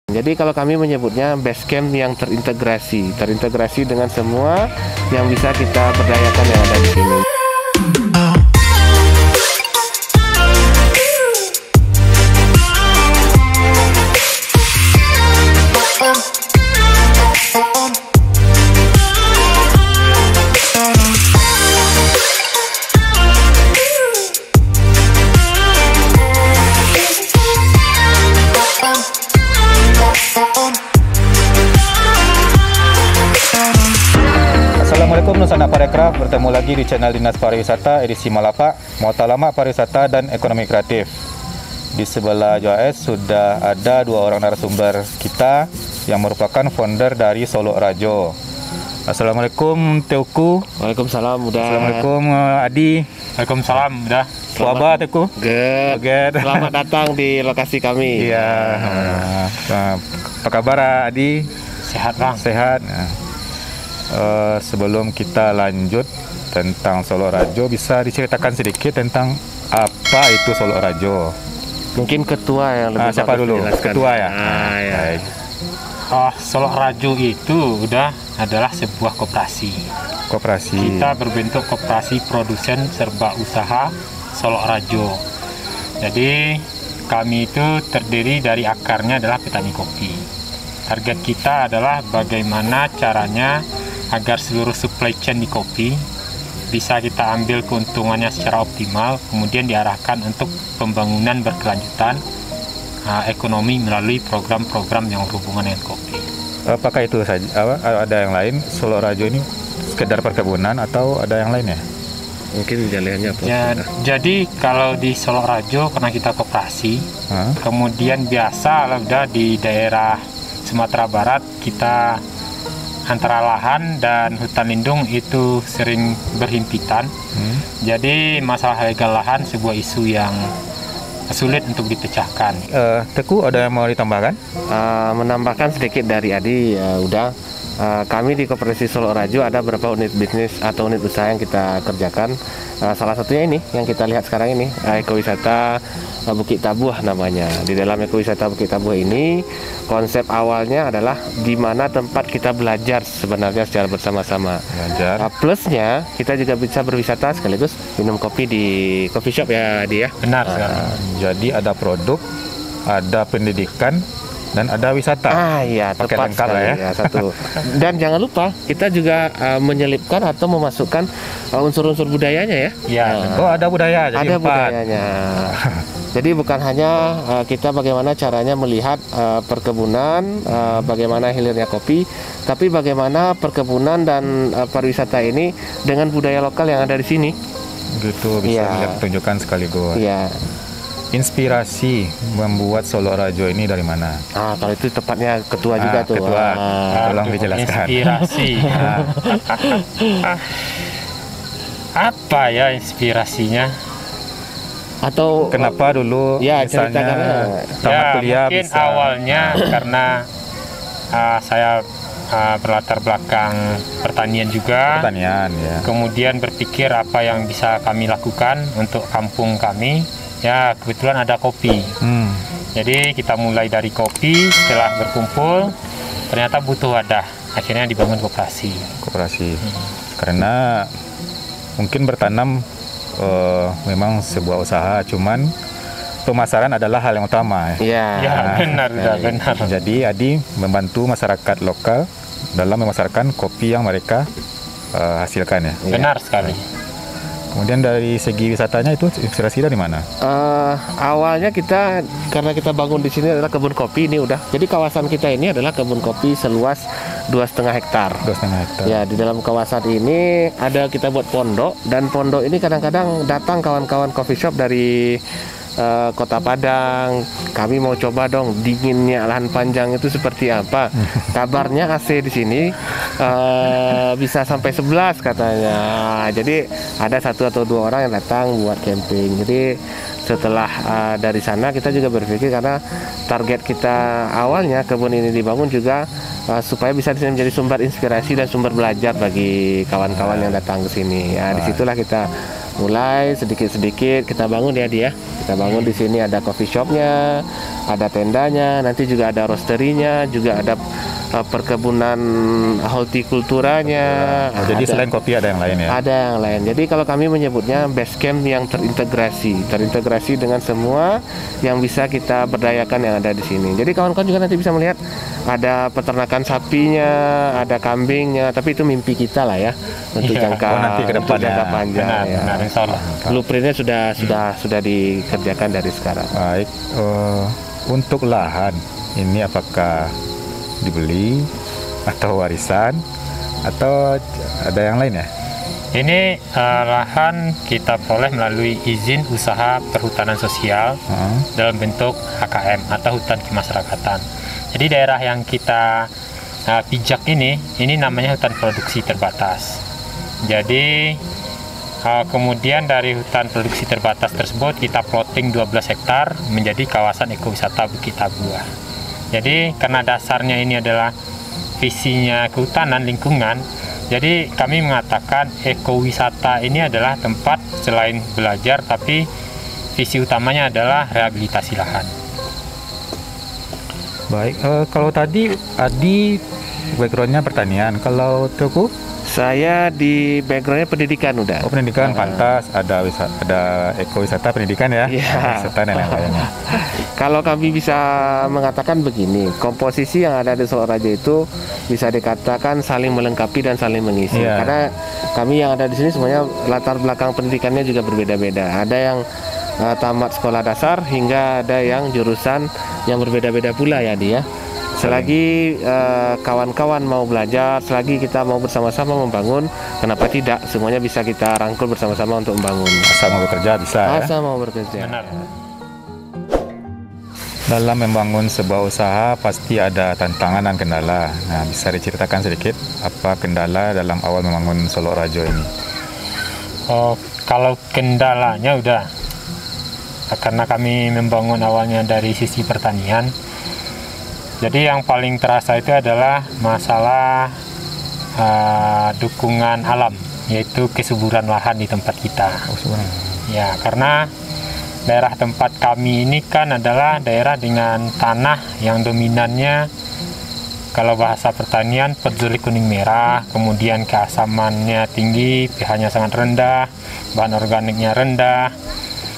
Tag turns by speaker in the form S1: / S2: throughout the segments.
S1: Jadi kalau kami menyebutnya base camp yang terintegrasi dengan semua yang bisa kita berdayakan yang ada di sini.
S2: Assalamualaikum Nusana Parekraf, bertemu lagi di channel Dinas Pariwisata edisi Malapak, Muatalama Pariwisata dan Ekonomi Kreatif. Di sebelah JOS sudah ada dua orang narasumber kita yang merupakan founder dari Solo Rajo. Assalamualaikum Teuku.
S1: Waalaikumsalam Udah.
S2: Assalamualaikum Adi.
S3: Waalaikumsalam Udah.
S2: Wabah Teuku.
S1: Good. Selamat datang di lokasi kami.
S2: Iya. Apa kabar Adi?
S3: Sehat Bang.
S2: Sehat. Sebelum kita lanjut tentang Solo Rajo, bisa diceritakan sedikit tentang apa itu Solo Rajo?
S1: Mungkin ketua yang lebih
S2: siapa dulu? Ketua ya.
S1: Ya.
S3: Solo Rajo itu adalah sebuah koperasi. Kita berbentuk koperasi produsen serba usaha Solo Rajo. Jadi kami itu terdiri dari akarnya adalah petani kopi. Target kita adalah bagaimana caranya agar seluruh supply chain di kopi bisa kita ambil keuntungannya secara optimal, kemudian diarahkan untuk pembangunan berkelanjutan ekonomi melalui program-program yang berhubungan dengan kopi.
S2: Apakah itu saja? Ada yang lain? Solo Rajo ini sekedar perkebunan atau ada yang lainnya?
S1: Mungkin jalannya apa?
S3: Ya, jadi kalau di Solo Rajo karena kita koperasi, kemudian biasa udah di daerah Sumatera Barat kita antara lahan dan hutan lindung itu sering berhimpitan. Jadi masalah legal lahan sebuah isu yang sulit untuk dipecahkan.
S2: Teku, ada yang mau ditambahkan?
S1: Menambahkan sedikit dari Adi, udah. Kami di Koperasi Solo Rajo ada beberapa unit bisnis atau unit usaha yang kita kerjakan. Salah satunya ini yang kita lihat sekarang ini, ekowisata Bukit Tabuh namanya. Di dalam ekowisata Bukit Tabuh ini, konsep awalnya adalah di mana tempat kita belajar sebenarnya secara bersama-sama. Plusnya kita juga bisa berwisata sekaligus minum kopi di coffee shop ya dia.
S3: Benar sekali.
S2: Jadi ada produk, ada pendidikan, dan ada wisata.
S1: Iya, tepat sekali ya. Satu. Dan jangan lupa kita juga menyelipkan atau memasukkan unsur-unsur budayanya ya.
S2: Ada budaya. Jadi
S1: ada budayanya. Jadi bukan hanya kita bagaimana caranya melihat perkebunan, bagaimana hilirnya kopi, tapi bagaimana perkebunan dan pariwisata ini dengan budaya lokal yang ada di sini.
S2: Gitu, bisa dilihat tunjukkan sekaligus.
S1: Iya.
S2: Inspirasi membuat Solo Rajo ini dari mana?
S1: Kalau itu tepatnya ketua juga tuh.
S2: Ketua, tolong dijelaskan.
S3: Inspirasi. Apa ya inspirasinya?
S1: Atau
S2: kenapa dulu misalnya tamat kuliah
S3: mungkin
S2: bisa?
S3: Awalnya karena saya berlatar belakang pertanian juga.
S2: Pertanian, ya.
S3: Kemudian berpikir apa yang bisa kami lakukan untuk kampung kami. Ya, kebetulan ada kopi. Jadi kita mulai dari kopi, setelah berkumpul ternyata butuh wadah. Akhirnya dibangun koperasi.
S2: Karena mungkin bertanam memang sebuah usaha, cuman pemasaran adalah hal yang utama.
S3: Benar.
S2: Jadi Adi membantu masyarakat lokal dalam memasarkan kopi yang mereka hasilkan ya.
S3: Benar sekali.
S2: Kemudian dari segi wisatanya itu inspirasi dari mana?
S1: Awalnya karena kita bangun di sini adalah kebun kopi ini udah. Jadi kawasan kita ini adalah kebun kopi seluas 2,5 hektar.
S2: 2,5 hektar.
S1: Ya, di dalam kawasan ini kita buat pondok, dan pondok ini kadang-kadang datang kawan-kawan coffee shop dari Kota Padang. Kami mau coba dong dinginnya lahan panjang itu seperti apa. Kabarnya AC di sini bisa sampai 11 katanya. Jadi ada 1 atau 2 orang yang datang buat camping. Jadi setelah dari sana kita juga berpikir, karena target kita awalnya kebun ini dibangun juga supaya bisa menjadi sumber inspirasi dan sumber belajar bagi kawan-kawan yang datang ke sini. Disitulah kita mulai sedikit-sedikit kita bangun ya dia. Kita bangun di sini ada coffee shopnya, ada tendanya, nanti juga ada roasterinya, juga ada perkebunan hortikulturanya.
S2: Jadi selain kopi ada yang lain ya?
S1: Ada yang lain. Jadi kalau kami menyebutnya base camp yang terintegrasi dengan semua yang bisa kita berdayakan yang ada di sini. Jadi kawan-kawan juga nanti bisa melihat ada peternakan sapinya, ada kambingnya, tapi itu mimpi kita lah ya untuk
S2: nanti ke depan
S1: jangka panjang.
S3: Benar, insya Allah.
S1: Blueprintnya sudah dikerjakan dari sekarang.
S2: Baik, untuk lahan ini apakah dibeli atau warisan atau ada yang lain ya?
S3: Ini lahan kita peroleh melalui izin usaha perhutanan sosial dalam bentuk HKM atau hutan kemasyarakatan. Jadi daerah yang kita pijak ini namanya hutan produksi terbatas. Jadi kemudian dari hutan produksi terbatas tersebut kita plotting 12 hektar menjadi kawasan ekowisata Bukit Tabuah. Jadi karena dasarnya ini adalah visinya kehutanan lingkungan, jadi kami mengatakan ekowisata ini adalah tempat selain belajar, tapi visi utamanya adalah rehabilitasi lahan.
S2: Baik, kalau tadi Adi backgroundnya pertanian, kalau Teguh?
S1: Saya di backgroundnya pendidikan udah.
S2: Oh, pendidikan pantas, ada ekowisata pendidikan ya, wisata dan lain-lainnya.
S1: Kalau kami bisa mengatakan begini, komposisi yang ada di Solo Raja itu bisa dikatakan saling melengkapi dan saling mengisi. Karena kami yang ada di sini semuanya latar belakang pendidikannya juga berbeda-beda. Ada yang tamat sekolah dasar hingga ada yang jurusan yang berbeda-beda pula ya dia. Selagi kawan-kawan mau belajar, selagi kita mau bersama-sama membangun, kenapa tidak? Semuanya bisa kita rangkul bersama-sama untuk membangun.
S2: Asal mau bekerja bisa.
S1: Asal mau bekerja.
S3: Benar.
S2: Dalam membangun sebuah usaha pasti ada tantangan dan kendala. Nah, bisa diceritakan sedikit apa kendala dalam awal membangun Solo Rajo ini?
S3: Oh, kalau kendalanya udah, karena kami membangun awalnya dari sisi pertanian. Jadi yang paling terasa itu adalah masalah dukungan alam, yaitu kesuburan lahan di tempat kita. Ya, karena daerah tempat kami ini kan adalah daerah dengan tanah yang dominannya, kalau bahasa pertanian, peduli kuning merah, kemudian keasamannya tinggi, pH-nya sangat rendah, bahan organiknya rendah.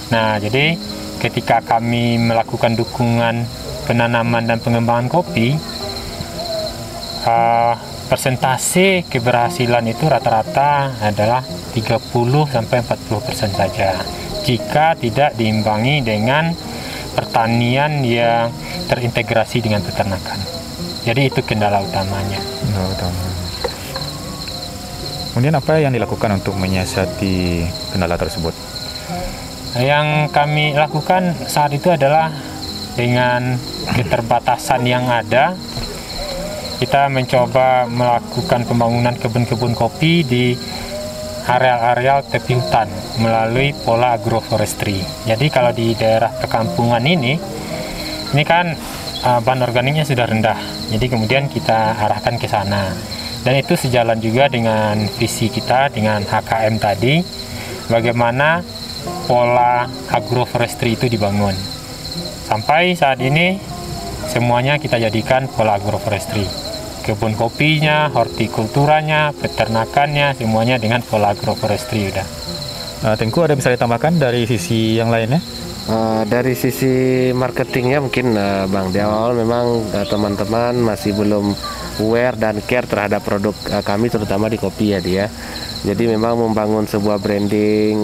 S3: Nah, jadi ketika kami melakukan dukungan penanaman dan pengembangan kopi, persentase keberhasilan itu rata-rata adalah 30-40% saja jika tidak diimbangi dengan pertanian yang terintegrasi dengan peternakan. Jadi itu kendala utamanya.
S2: Kemudian apa yang dilakukan untuk menyiasati kendala tersebut?
S3: Yang kami lakukan saat itu adalah dengan keterbatasan yang ada, kita mencoba melakukan pembangunan kebun-kebun kopi di areal-areal tepi hutan melalui pola agroforestry. Jadi kalau di daerah perkampungan ini kan bahan organiknya sudah rendah, jadi kemudian kita arahkan ke sana. Dan itu sejalan juga dengan visi kita dengan HKM tadi, bagaimana pola agroforestry itu dibangun. Sampai saat ini semuanya kita jadikan pola agroforestry. Kebun kopinya, hortikulturanya, peternakannya, semuanya dengan pola agroforestry udah.
S2: Tengku ada bisa ditambahkan dari sisi yang lainnya?
S1: Dari sisi marketingnya mungkin Bang, di awal memang teman-teman masih belum aware dan care terhadap produk kami, terutama di kopi ya dia. Jadi memang membangun sebuah branding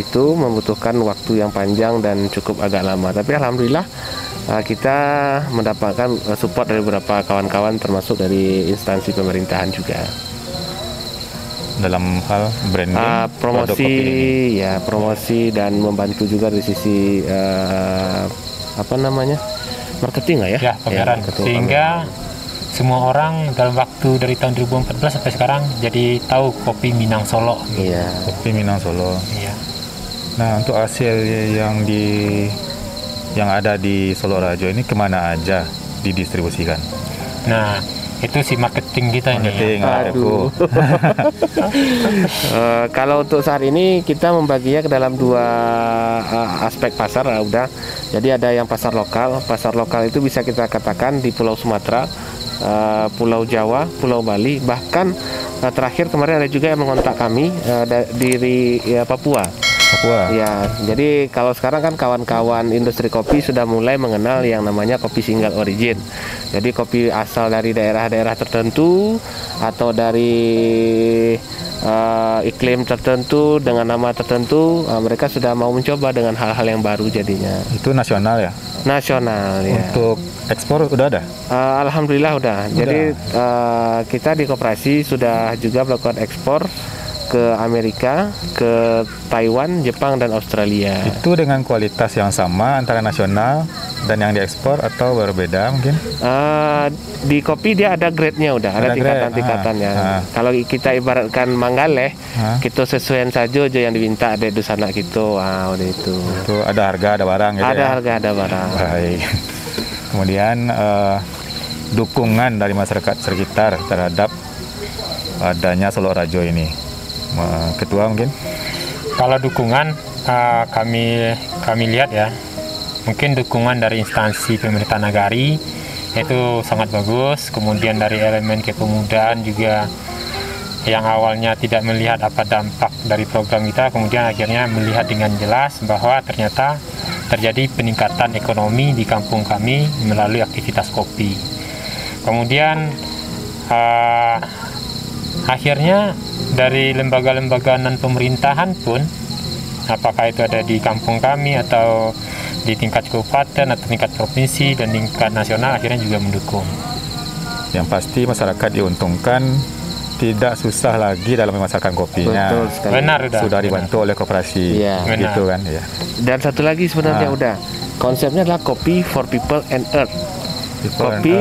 S1: itu membutuhkan waktu yang panjang dan cukup agak lama. Tapi alhamdulillah kita mendapatkan support dari beberapa kawan-kawan termasuk dari instansi pemerintahan juga.
S2: Dalam hal branding,
S1: promosi dan membantu juga dari sisi marketing lah ya.
S3: Ya, pameran. Sehingga semua orang dalam waktu dari tahun 2014 sampai sekarang jadi tahu kopi Minang Solo.
S1: Iya.
S2: Kopi Minang Solo.
S3: Iya.
S2: Nah, untuk hasil yang ada di Solo Rajo ini kemana aja didistribusikan?
S3: Nah, Itu si marketing kita ini.
S1: Aduh. Kalau untuk saat ini kita membaginya ke dalam dua aspek pasar, udah. Jadi ada yang pasar lokal. Pasar lokal itu bisa kita katakan di Pulau Sumatera, Pulau Jawa, Pulau Bali, bahkan terakhir kemarin ada juga yang mengontak kami dari Papua. Ya, jadi kalau sekarang kan kawan-kawan industri kopi sudah mulai mengenal yang namanya kopi single origin. Jadi kopi asal dari daerah-daerah tertentu atau dari iklim tertentu dengan nama tertentu, mereka sudah mau mencoba dengan hal-hal yang baru jadinya.
S2: Itu nasional ya?
S1: Nasional ya.
S2: Untuk ekspor udah ada?
S1: Alhamdulillah udah. Jadi kita di koperasi sudah juga melakukan ekspor ke Amerika, ke Taiwan, Jepang, dan Australia.
S2: Itu dengan kualitas yang sama antara nasional dan yang diekspor atau berbeda mungkin?
S1: Di kopi dia ada grade-nya udah, ada tingkatan-tingkatannya. Kalau kita ibaratkan mangaleh, kita sesuaian saja yang diminta ada di sana gitu. Udah itu.
S2: Itu ada harga, ada barang gitu.
S1: Ada harga, ada barang.
S2: Baik. Kemudian dukungan dari masyarakat sekitar terhadap adanya Solo Rajo ini. Ketua mungkin?
S3: Kalau dukungan kami lihat ya, mungkin dukungan dari instansi pemerintah nagari itu sangat bagus. Kemudian dari elemen kepemudaan juga yang awalnya tidak melihat apa dampak dari program kita, kemudian akhirnya melihat dengan jelas bahwa ternyata terjadi peningkatan ekonomi di kampung kami melalui aktivitas kopi. Kemudian akhirnya dari lembaga-lembaga non-pemerintahan pun, apakah itu ada di kampung kami atau di tingkat kabupaten atau tingkat provinsi dan tingkat nasional, akhirnya juga mendukung.
S2: Yang pasti masyarakat diuntungkan, tidak susah lagi dalam memasarkan kopinya.
S1: Betul sekali.
S3: Benar,
S2: sudah dibantu oleh koperasi, gitu kan ya.
S1: Dan satu lagi sebenarnya udah, konsepnya adalah kopi for people and earth. Kopi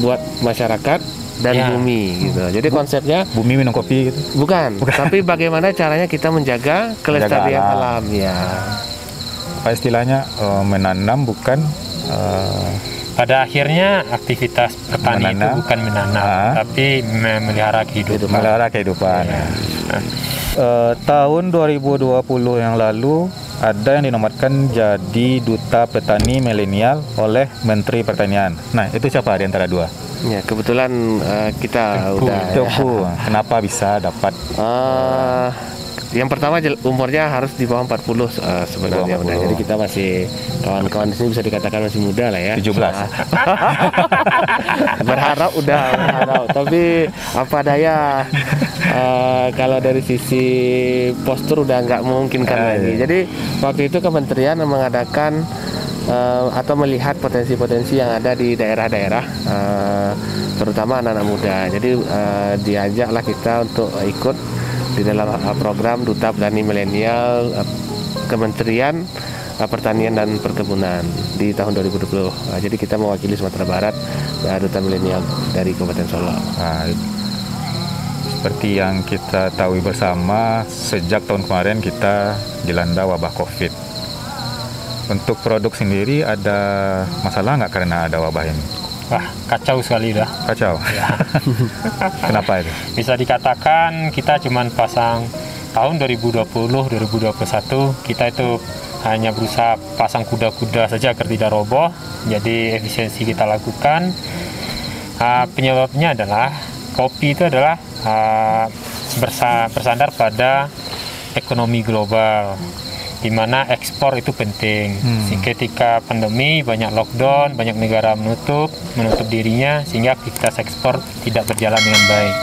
S1: buat masyarakat dan bumi gitu. Jadi konsepnya
S2: bumi minum kopi gitu.
S1: Bukan. Tapi bagaimana caranya kita menjaga kelestarian alam ya.
S2: Apa istilahnya, menanam bukan
S3: pada akhirnya aktivitas petani itu bukan menanam, tapi memelihara kehidupan.
S2: Memelihara kehidupan. Tahun 2020 yang lalu ada yang dinobatkan jadi duta petani milenial oleh Menteri Pertanian. Nah, itu siapa di antara dua?
S1: Ya, kebetulan kita
S2: Teguh. Kenapa bisa dapat?
S1: Yang pertama umurnya harus di bawah 40 sebenarnya. Udah. Jadi kita masih kawan-kawan di sini bisa dikatakan masih muda lah ya.
S2: 17.
S1: Berharap. Tapi apa daya, kalau dari sisi postur udah nggak memungkinkan lagi. Jadi waktu itu kementerian mengadakan atau melihat potensi-potensi yang ada di daerah-daerah, terutama anak-anak muda. Jadi diajaklah kita untuk ikut di dalam program Duta Petani Milenial Kementerian Pertanian dan Perkebunan di tahun 2020. Jadi kita mewakili Sumatera Barat, Duta Milenial dari Kabupaten Solo.
S2: Seperti yang kita tahu bersama, sejak tahun kemarin kita dilanda wabah COVID. Untuk produk sendiri ada masalah nggak karena ada wabah ini?
S3: Wah, kacau sekali dah.
S2: Kacau? Ya. Kenapa itu?
S3: Bisa dikatakan kita cuma pasang tahun 2020-2021, kita itu hanya berusaha pasang kuda-kuda saja agar tidak roboh. Jadi efisiensi kita lakukan. Penyebabnya adalah kopi itu adalah bersandar pada ekonomi global, di mana ekspor itu penting. Ketika pandemi banyak lockdown, banyak negara menutup dirinya, sehingga aktivitas ekspor tidak berjalan dengan baik.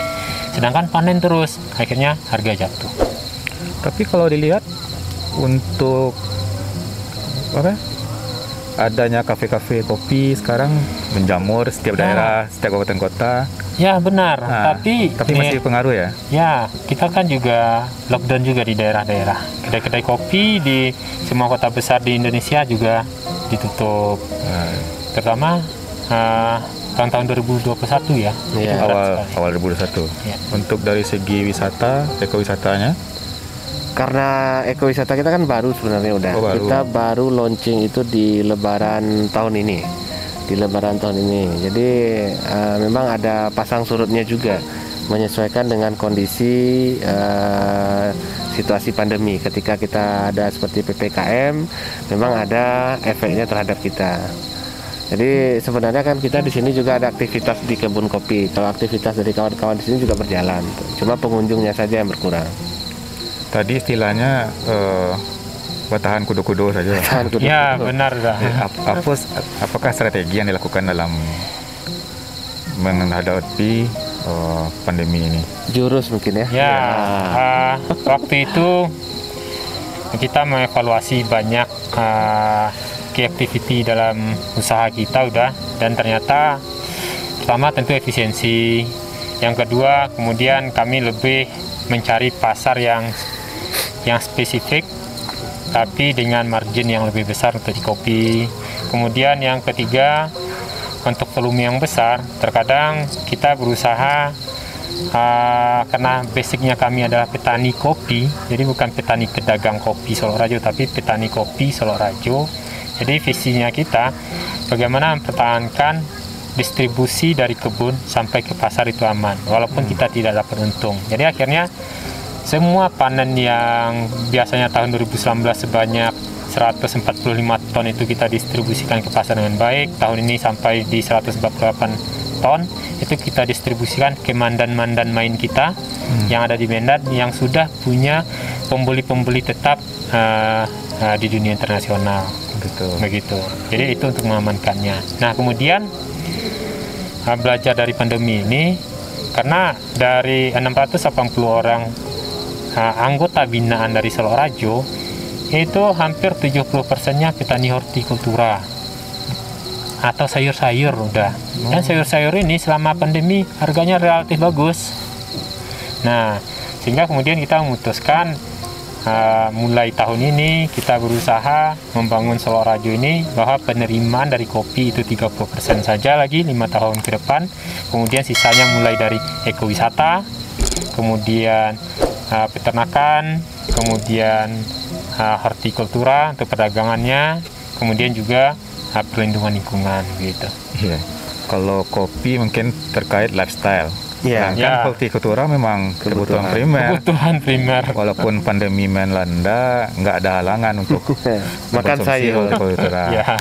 S3: Sedangkan panen terus, akhirnya harga jatuh.
S2: Tapi kalau dilihat untuk adanya kafe-kafe kopi sekarang menjamur setiap daerah, setiap kabupaten kota.
S3: Ya benar, tapi
S2: masih pengaruh ya?
S3: Ya, kita kan juga lockdown juga di daerah-daerah. Kedai-kedai kopi di semua kota besar di Indonesia juga ditutup. Terutama tahun 2021 ya.
S2: Awal 2021. Ya. Untuk dari segi wisata, ekowisatanya?
S1: Karena ekowisata kita kan baru sebenarnya udah. Kita baru launching itu di Lebaran tahun ini. di Lebaran tahun ini. Jadi memang ada pasang surutnya juga, menyesuaikan dengan kondisi situasi pandemi. Ketika kita ada seperti PPKM, memang ada efeknya terhadap kita. Jadi sebenarnya kan kita di sini juga ada aktivitas di kebun kopi. Kalau aktivitas dari kawan-kawan di sini juga berjalan, cuma pengunjungnya saja yang berkurang.
S2: Tadi istilahnya bertahan kudo-kudo saja.
S3: Ya, benar dah.
S2: Apakah strategi yang dilakukan dalam menghadapi pandemi ini?
S1: Jurus mungkin ya.
S3: Ya, waktu itu kita mengevaluasi banyak key activity dalam usaha kita udah, dan ternyata pertama tentu efisiensi, yang kedua kemudian kami lebih mencari pasar yang spesifik tapi dengan margin yang lebih besar untuk di kopi. Kemudian yang ketiga, untuk volume yang besar terkadang kita berusaha karena basicnya kami adalah petani kopi, jadi bukan petani pedagang kopi Solok Rajo tapi petani kopi Solok Rajo. Jadi visinya kita bagaimana mempertahankan distribusi dari kebun sampai ke pasar itu aman, walaupun kita tidak dapat untung. Jadi akhirnya semua panen yang biasanya tahun 2019 sebanyak 145 ton itu kita distribusikan ke pasar dengan baik. Tahun ini sampai di 148 ton itu kita distribusikan ke mandan-mandan main kita yang ada di Medan, yang sudah punya pembeli-pembeli tetap di dunia internasional. Begitu. Jadi itu untuk mengamankannya. Nah, kemudian belajar dari pandemi ini, karena dari 680 orang anggota binaan dari Solok Rajo, itu hampir 70%-nya petani hortikultura atau sayur-sayur udah. Dan sayur-sayur ini selama pandemi harganya relatif bagus. Nah, sehingga kemudian kita memutuskan mulai tahun ini kita berusaha membangun Solok Rajo ini bahwa penerimaan dari kopi itu 30% saja lagi 5 tahun ke depan. Kemudian sisanya mulai dari ekowisata, kemudian peternakan, kemudian hortikultura untuk perdagangannya, kemudian juga perlindungan lingkungan gitu.
S2: Iya. Kalau kopi mungkin terkait lifestyle. Sedangkan hortikultura memang kebutuhan primer. Walaupun pandemi melanda, nggak ada halangan untuk
S1: makan sayur.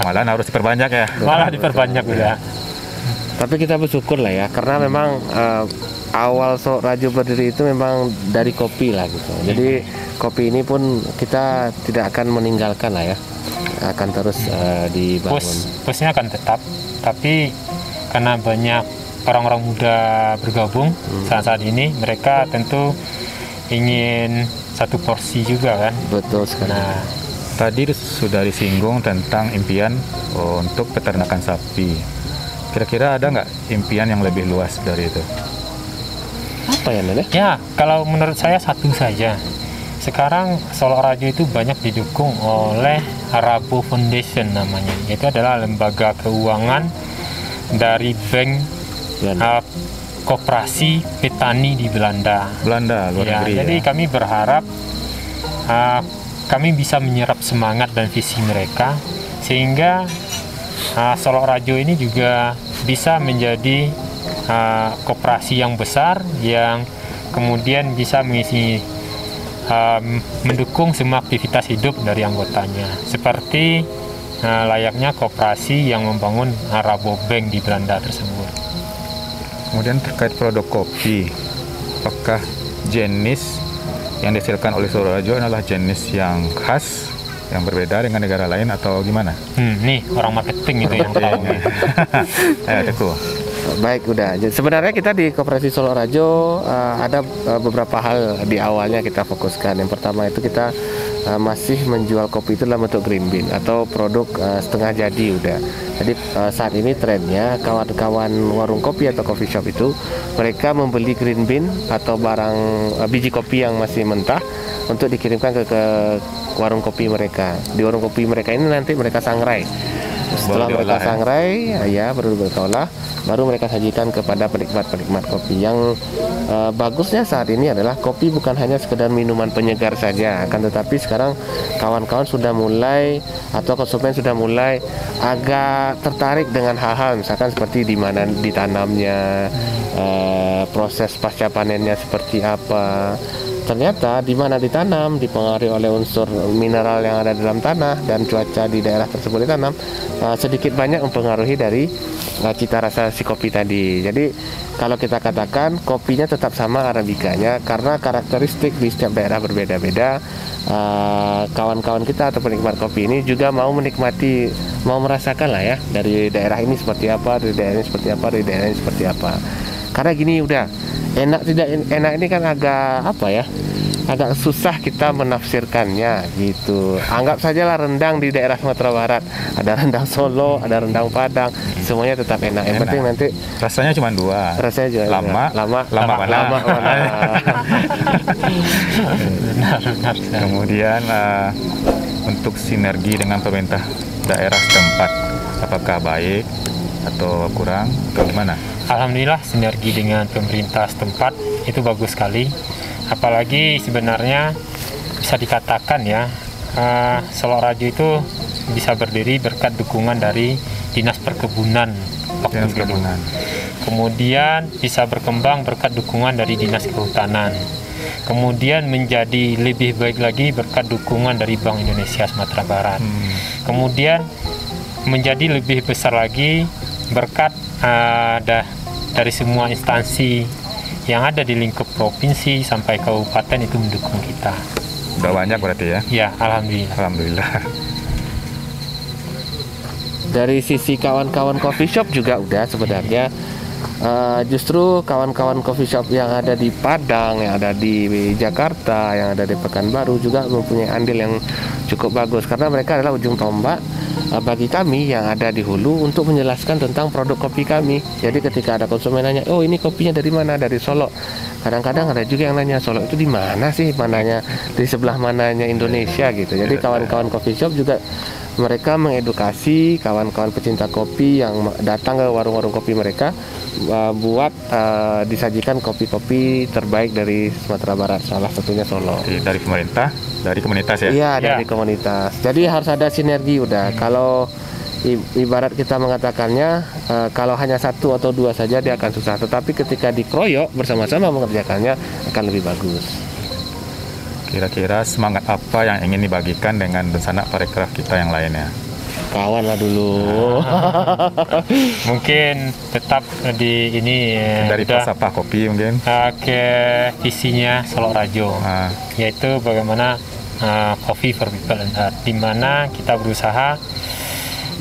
S2: Malah harus diperbanyak ya.
S3: Malah diperbanyak ya.
S1: Tapi kita bersyukur lah ya, karena memang awal Solok Rajo berdiri itu memang dari kopi lah gitu. Jadi kopi ini pun kita tidak akan meninggalkan lah ya, akan terus dibangun.
S3: Pusnya akan tetap, tapi karena banyak orang-orang muda bergabung saat ini, mereka tentu ingin satu porsi juga kan.
S1: Betul sekali.
S3: Nah,
S2: tadi sudah disinggung tentang impian untuk peternakan sapi. Kira-kira ada nggak impian yang lebih luas dari itu?
S1: Apa ya, Nenek?
S3: Ya, kalau menurut saya satu saja. Sekarang Solok Rajo itu banyak didukung oleh Rabo Foundation namanya. Itu adalah lembaga keuangan dari bank koperasi petani di Belanda, luar negeri. Jadi kami berharap kami bisa menyerap semangat dan visi mereka, sehingga Solok Rajo ini juga bisa menjadi koperasi yang besar yang kemudian bisa mengisi mendukung semua aktivitas hidup dari anggotanya, seperti layaknya koperasi yang membangun Rabobank di Belanda tersebut.
S2: Kemudian terkait produk kopi, apakah jenis yang dihasilkan oleh Solok Rajo adalah jenis yang khas, yang berbeda dengan negara lain atau gimana?
S3: Nih orang marketing itu yang tahu.
S1: Baik, udah. Sebenarnya kita di Koperasi Solok Rajo ada beberapa hal di awalnya kita fokuskan. Yang pertama itu kita masih menjual kopi itu dalam bentuk green bean atau produk setengah jadi udah. Jadi saat ini trennya kawan-kawan warung kopi atau coffee shop itu mereka membeli green bean atau barang biji kopi yang masih mentah untuk dikirimkan ke warung kopi mereka. Di warung kopi mereka ini nanti mereka sangrai. Setelah mereka sangrai, ya baru mereka olah, baru mereka sajikan kepada penikmat-penikmat kopi. Yang bagusnya saat ini adalah kopi bukan hanya sekedar minuman penyegar saja, akan tetapi sekarang kawan-kawan sudah mulai atau konsumen sudah mulai agak tertarik dengan hal-hal misalkan seperti di mana ditanamnya, proses pasca panennya seperti apa. Ternyata di mana ditanam dipengaruhi oleh unsur mineral yang ada dalam tanah dan cuaca di daerah tersebut ditanam sedikit banyak mempengaruhi dari cita rasa si kopi tadi. Jadi kalau kita katakan kopinya tetap sama arabikanya karena karakteristik di setiap daerah berbeda-beda. Kawan-kawan kita atau penikmat kopi ini juga mau menikmati, mau merasakan lah ya, dari daerah ini seperti apa, dari daerah ini seperti apa, dari daerah ini seperti apa. Karena gini udah enak tidak enak ini kan agak apa ya, agak susah kita menafsirkannya gitu. Anggap sajalah rendang di daerah Sumatera Barat, ada rendang Solo, ada rendang Padang, semuanya tetap enak. Yang penting nanti
S2: rasanya cuma dua.
S1: Rasanya juga
S2: lama mana. Kemudian untuk sinergi dengan pemerintah daerah setempat, apakah baik atau kurang atau gimana?
S3: Alhamdulillah sinergi dengan pemerintah setempat itu bagus sekali. Apalagi sebenarnya bisa dikatakan ya, Solok Rajo itu bisa berdiri berkat dukungan dari Dinas Perkebunan waktu dulu. Kemudian bisa berkembang berkat dukungan dari Dinas Kehutanan. Kemudian menjadi lebih baik lagi berkat dukungan dari Bank Indonesia Sumatera Barat. Kemudian menjadi lebih besar lagi berkat dari semua instansi yang ada di lingkup provinsi sampai kabupaten itu mendukung kita.
S2: Udah banyak berarti ya?
S3: Ya, alhamdulillah.
S1: Dari sisi kawan-kawan coffee shop juga udah sebenarnya. Justru kawan-kawan coffee shop yang ada di Padang, yang ada di Jakarta, yang ada di Pekanbaru juga mempunyai andil yang cukup bagus karena mereka adalah ujung tombak bagi kami yang ada di hulu untuk menjelaskan tentang produk kopi kami. Jadi ketika ada konsumen nanya, oh ini kopinya dari mana? Dari Solo. Kadang-kadang ada juga yang nanya, Solo itu di mana sih? Mananya di sebelah mananya Indonesia gitu. Jadi kawan-kawan coffee shop juga mereka mengedukasi kawan-kawan pecinta kopi yang datang ke warung-warung kopi mereka buat disajikan kopi-kopi terbaik dari Sumatera Barat, salah satunya Solo.
S2: Dari pemerintah, dari komunitas ya?
S1: Iya, dari komunitas. Jadi harus ada sinergi udah. Kalau ibarat kita mengatakannya, kalau hanya satu atau dua saja dia akan susah. Tetapi ketika dikeroyok bersama-sama mengerjakannya akan lebih bagus.
S2: Kira-kira semangat apa yang ingin dibagikan dengan rencana parekraf kita yang lainnya?
S1: Kawan lah dulu.
S3: Mungkin tetap di ini
S2: dari falsafah kopi mungkin
S3: ke visinya Solok Rajo, yaitu bagaimana coffee for people and art, di mana kita berusaha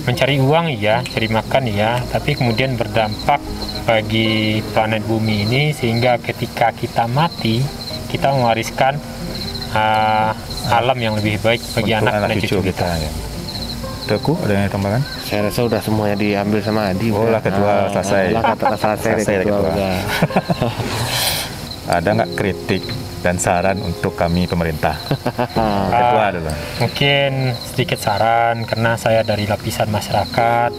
S3: mencari uang ya, cari makan ya, tapi kemudian berdampak bagi planet bumi ini sehingga ketika kita mati kita mewariskan alam yang lebih baik bagi anak dan cucu kita.
S2: Ya. Teguh, ada yang tambahkan?
S1: Saya rasa udah semuanya diambil sama Adi.
S2: Oh lah, ketua selesai.
S1: Selesai ketua.
S2: Ada nggak kritik dan saran untuk kami pemerintah? Ketua dulu.
S3: Mungkin sedikit saran karena saya dari lapisan masyarakat.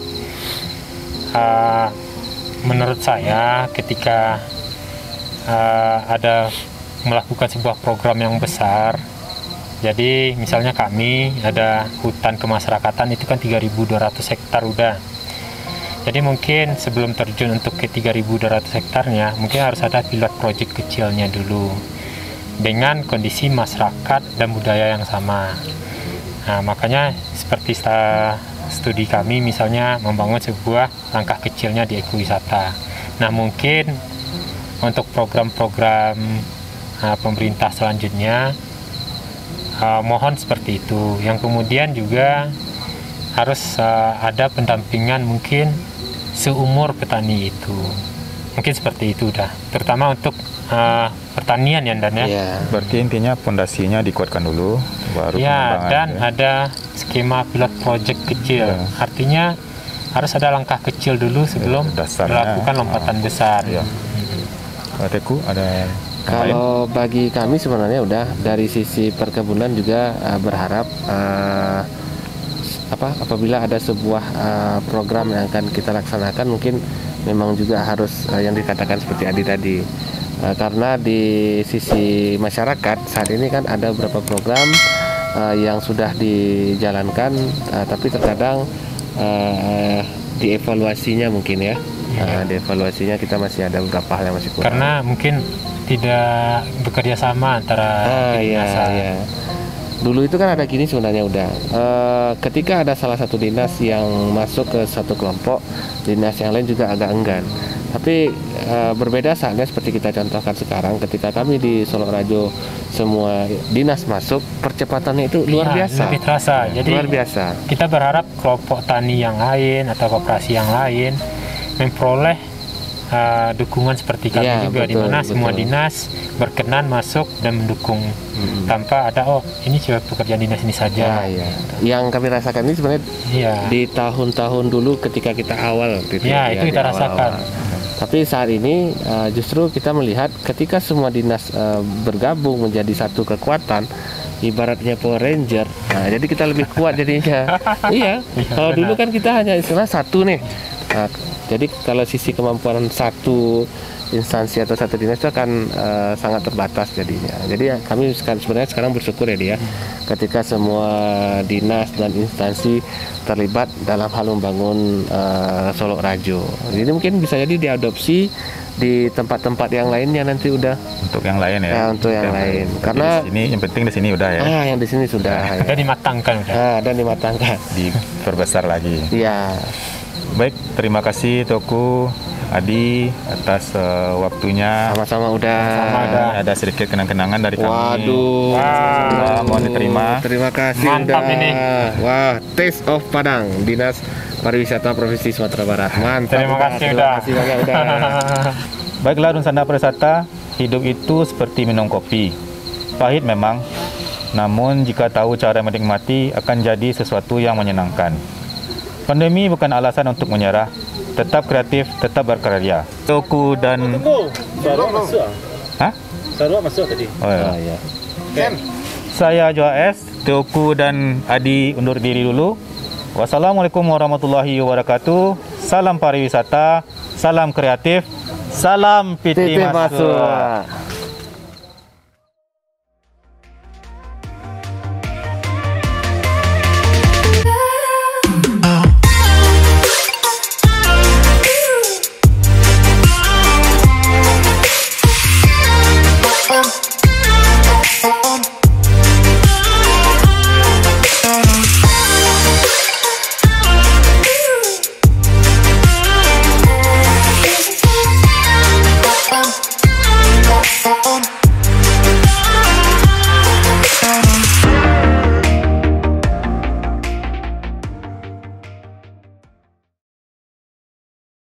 S3: Menurut saya ketika ada melakukan sebuah program yang besar, jadi misalnya kami ada hutan kemasyarakatan itu kan 3.200 hektar udah. Jadi mungkin sebelum terjun untuk ke 3.200 hektarnya mungkin harus ada pilot project kecilnya dulu dengan kondisi masyarakat dan budaya yang sama. Nah, makanya seperti studi kami misalnya membangun sebuah langkah kecilnya di ekowisata. Nah, mungkin untuk program-program pemerintah selanjutnya mohon seperti itu. Yang kemudian juga harus ada pendampingan mungkin seumur petani itu. Mungkin seperti itu dah. Terutama untuk pertanian ya Dan ya.
S1: Yeah.
S2: Berarti intinya fondasinya dikuatkan dulu baru
S3: ya, dan ada skema pilot project kecil. Artinya harus ada langkah kecil dulu sebelum melakukan lompatan besar.
S2: Teku ada.
S1: Kalau bagi kami sebenarnya udah dari sisi perkebunan juga berharap apabila ada sebuah program yang akan kita laksanakan mungkin memang juga harus yang dikatakan seperti Adi tadi. Karena di sisi masyarakat saat ini kan ada beberapa program yang sudah dijalankan, tapi terkadang dievaluasinya mungkin ya. Dievaluasinya kita masih ada beberapa hal yang masih kurang.
S3: Karena mungkin tidak bekerja sama antara kedinasan.
S1: Dulu itu kan ada gini sebenarnya udah. Ketika ada salah satu dinas yang masuk ke satu kelompok, dinas yang lain juga agak enggan. Tapi berbeda saatnya seperti kita contohkan sekarang, ketika kami di Solok Rajo semua dinas masuk, percepatannya itu luar biasa.
S3: Lebih terasa. Jadi
S1: luar biasa.
S3: Kita berharap kelompok tani yang lain atau koperasi yang lain memperoleh dukungan seperti kami juga, di mana semua dinas berkenan masuk dan mendukung tanpa ada ini cuma pekerjaan dinas ini saja.
S1: Yang kami rasakan ini sebenarnya di tahun-tahun dulu ketika kita awal gitu.
S3: Itu kita rasakan.
S1: Tapi saat ini justru kita melihat ketika semua dinas bergabung menjadi satu kekuatan, ibaratnya Power Ranger. Jadi kita lebih kuat jadinya. Kalau dulu kan kita hanya istilah satu nih. Jadi kalau sisi kemampuan satu instansi atau satu dinas itu akan sangat terbatas jadinya. Jadi kami sebenarnya sekarang bersyukur ya dia, ketika semua dinas dan instansi terlibat dalam hal membangun Solok Rajo. Jadi mungkin bisa jadi diadopsi di tempat-tempat yang lainnya nanti udah.
S2: Untuk yang lain ya.
S1: Untuk yang lain. Karena
S2: di sini yang penting di sini udah ya.
S1: Yang di sini sudah.
S3: Dan dimatangkan udah.
S1: Dan dimatangkan.
S2: Diperbesar lagi.
S1: Iya.
S2: Baik, terima kasih Toku Adi atas waktunya.
S1: Sama-sama udah.
S2: Ada sedikit kenang-kenangan dari kami.
S1: Waduh.
S2: Mohon diterima.
S1: Terima kasih.
S3: Mantap
S1: udah.
S3: Ini.
S1: Wah, Taste of Padang, Dinas Pariwisata Provinsi Sumatera Barat. Mantap.
S3: Terima kasih udah.
S1: Terima kasih banyak udah.
S2: Baiklah Dunsanda Pariwisata, hidup itu seperti minum kopi. Pahit memang, namun jika tahu cara menikmati akan jadi sesuatu yang menyenangkan. Pandemi bukan alasan untuk menyerah. Tetap kreatif, tetap berkarya. Toku dan
S4: Sarwa masuk.
S2: Hah?
S4: Sarwa masuk tadi.
S2: Oh ya. Saya Joas, Toku dan Adi undur diri dulu. Wassalamualaikum warahmatullahi wabarakatuh. Salam pariwisata, salam kreatif, salam Piti Masuk.